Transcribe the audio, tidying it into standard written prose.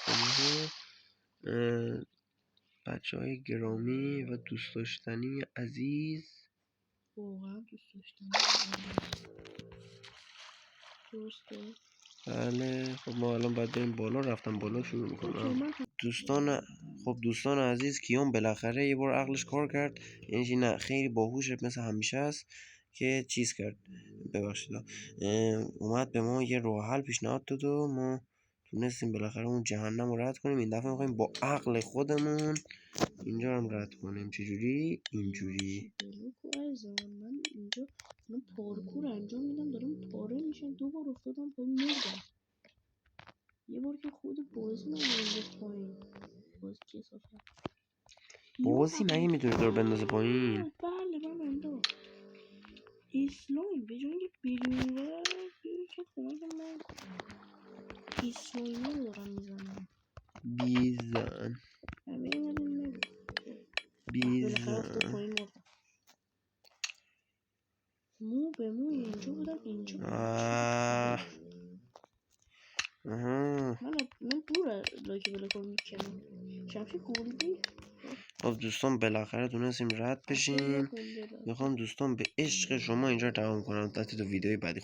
شما بچه های گرامی و دوست داشتنی عزیز. واقعا دوست داشتنی درسته. بله خب ما الان باید بریم بالا. رفتم بالا شروع میکنم. دوستان عزیز، کیان بالاخره یه بار عقلش کار کرد. یعنی نه خیلی باهوشه مثل همیشه است که چیز کرد. ببخشید اومد به ما یه راه حل پیشنهاد داد و ما تونستیم بالاخره اون جهنم رو رد کنیم. این دفعه میخوایم با عقل خودمون اینجا هم رد کنیم. چجوری؟ اینجوری. من اینجا پارکور انجام میدم دارم پاره میشم. 2 بار افتادم پایین مردم. یه بار که خود بازی من انداخت پایین. بازی که صافه بازی مگه میتونه دور بندازه پایین؟ بله من انداخت. اسلایم به جای اینکه بدون و که کمک من اسلایمی رو دارم میزنم. بیزن بالاخره افتاد پایین مردم. مو به مو اینجا بودم اینجا من دور لایک بلکن میکنم. شمشیر گلدی. خب دوستان بالاخره تونستیم رد بشیم. میخوام دوستان به عشق شما اینجا تمام کنم. تا ویدیوی بعدی